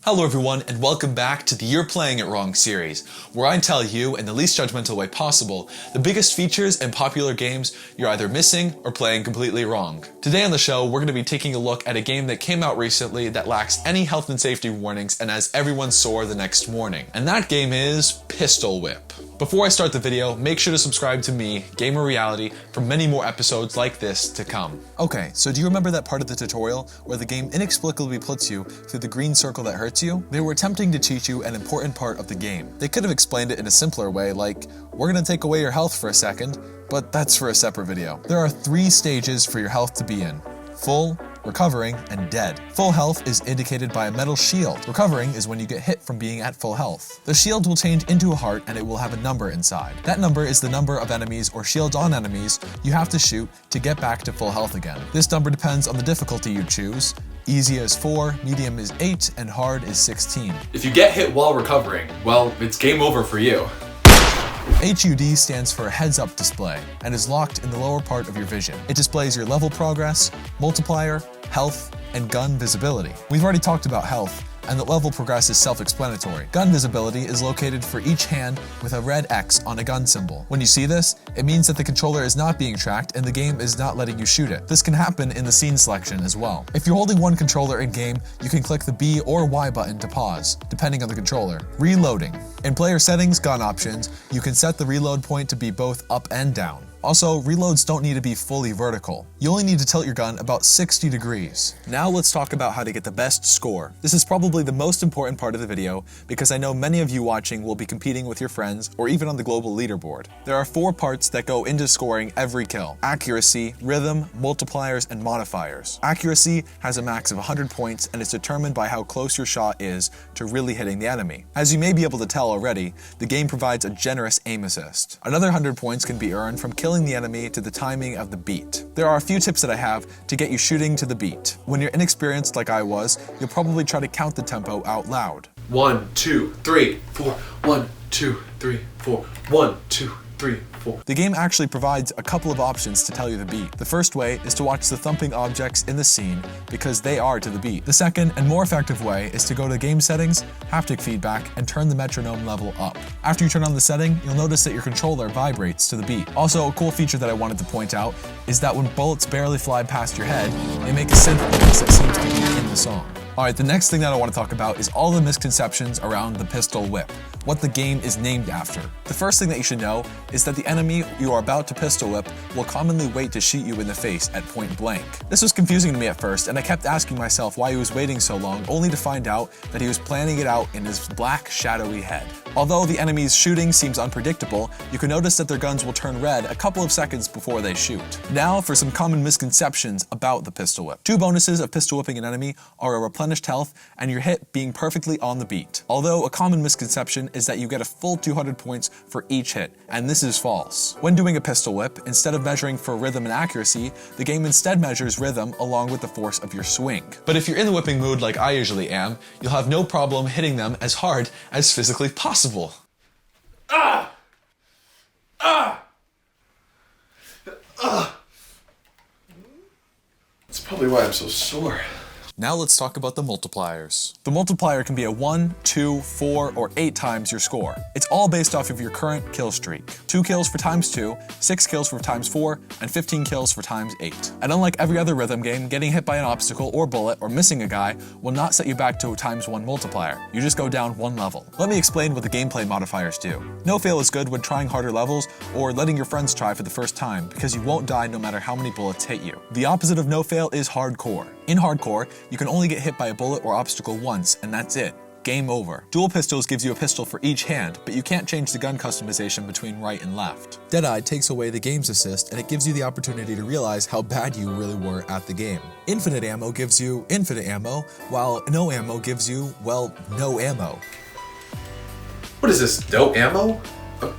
Hello everyone, and welcome back to the You're Playing It Wrong series, where I tell you, in the least judgmental way possible, the biggest features and popular games you're either missing or playing completely wrong. Today on the show, we're going to be taking a look at a game that came out recently that lacks any health and safety warnings and has everyone sore the next morning. And that game is Pistol Whip. Before I start the video, make sure to subscribe to me, Gamer Reality, for many more episodes like this to come. Okay, so do you remember that part of the tutorial where the game inexplicably puts you through the green circle that hurts you? They were attempting to teach you an important part of the game. They could have explained it in a simpler way, like, we're gonna take away your health for a second, but that's for a separate video. There are 3 stages for your health to be in: full, recovering, and dead. Full health is indicated by a metal shield. Recovering is when you get hit from being at full health. The shield will change into a heart and it will have a number inside. That number is the number of enemies or shields on enemies you have to shoot to get back to full health again. This number depends on the difficulty you choose. Easy is 4, medium is 8, and hard is 16. If you get hit while recovering, well, it's game over for you. HUD stands for heads-up display and is locked in the lower part of your vision. It displays your level progress, multiplier, health, and gun visibility. We've already talked about health, and the level progress is self-explanatory. Gun visibility is located for each hand with a red X on a gun symbol. When you see this, it means that the controller is not being tracked and the game is not letting you shoot it. This can happen in the scene selection as well. If you're holding one controller in game, you can click the B or Y button to pause, depending on the controller. Reloading. In player settings, gun options, you can set the reload point to be both up and down. Also, reloads don't need to be fully vertical. You only need to tilt your gun about 60 degrees. Now let's talk about how to get the best score. This is probably the most important part of the video because I know many of you watching will be competing with your friends or even on the global leaderboard. There are 4 parts that go into scoring every kill: accuracy, rhythm, multipliers, and modifiers. Accuracy has a max of 100 points and is determined by how close your shot is to really hitting the enemy. As you may be able to tell already, the game provides a generous aim assist. Another 100 points can be earned from killing the enemy to the timing of the beat. There are a few tips that I have to get you shooting to the beat. When you're inexperienced like I was, you'll probably try to count the tempo out loud. 1, 2, 3, 4. 1, 2, 3, 4. 1, 2, 3, 4. The game actually provides a couple of options to tell you the beat. The first way is to watch the thumping objects in the scene because they are to the beat. The second and more effective way is to go to game settings, haptic feedback, and turn the metronome level up. After you turn on the setting, you'll notice that your controller vibrates to the beat. Also, a cool feature that I wanted to point out is that when bullets barely fly past your head, they make a synth noise that seems to be in the song. Alright, the next thing that I want to talk about is all the misconceptions around the pistol whip, what the game is named after. The first thing that you should know is that the enemy you are about to pistol whip will commonly wait to shoot you in the face at point blank. This was confusing to me at first, and I kept asking myself why he was waiting so long, only to find out that he was planning it out in his black, shadowy head. Although the enemy's shooting seems unpredictable, you can notice that their guns will turn red a couple of seconds before they shoot. Now for some common misconceptions about the pistol whip. 2 bonuses of pistol whipping an enemy are a replenished health and your hit being perfectly on the beat. Although a common misconception is that you get a full 200 points for each hit, and this is false. When doing a pistol whip, instead of measuring for rhythm and accuracy, the game instead measures rhythm along with the force of your swing. But if you're in the whipping mood like I usually am, you'll have no problem hitting them as hard as physically possible. Ah! Ah! Ah! That's probably why I'm so sore. Now let's talk about the multipliers. The multiplier can be a 1, 2, 4, or 8 times your score. It's all based off of your current kill streak. 2 kills for times 2, 6 kills for times 4, and 15 kills for times 8. And unlike every other rhythm game, getting hit by an obstacle or bullet or missing a guy will not set you back to a times 1 multiplier. You just go down 1 level. Let me explain what the gameplay modifiers do. No fail is good when trying harder levels or letting your friends try for the first time because you won't die no matter how many bullets hit you. The opposite of no fail is hardcore. In hardcore, you can only get hit by a bullet or obstacle once, and that's it. Game over. Dual pistols gives you a pistol for each hand, but you can't change the gun customization between right and left. Deadeye takes away the game's assist, and it gives you the opportunity to realize how bad you really were at the game. Infinite ammo gives you infinite ammo, while no ammo gives you, well, no ammo. What is this, no ammo?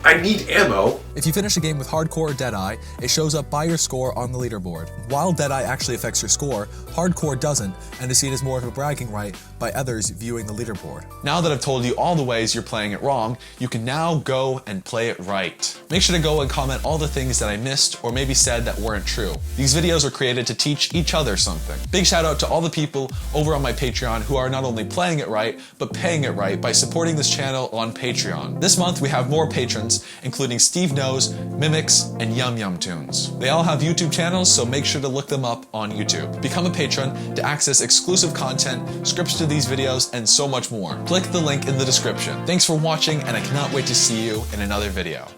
I need ammo. If you finish a game with Hardcore or Deadeye, it shows up by your score on the leaderboard. While Deadeye actually affects your score, Hardcore doesn't, and is seen as more of a bragging right by others viewing the leaderboard. Now that I've told you all the ways you're playing it wrong, you can now go and play it right. Make sure to go and comment all the things that I missed or maybe said that weren't true. These videos are created to teach each other something. Big shout out to all the people over on my Patreon who are not only playing it right, but paying it right by supporting this channel on Patreon. This month we have more patrons, including Steve Knows, Mimics, and Yum Yum Tunes. They all have YouTube channels, so make sure to look them up on YouTube. Become a patron to access exclusive content, scripts to these videos, and so much more. Click the link in the description. Thanks for watching, and I cannot wait to see you in another video.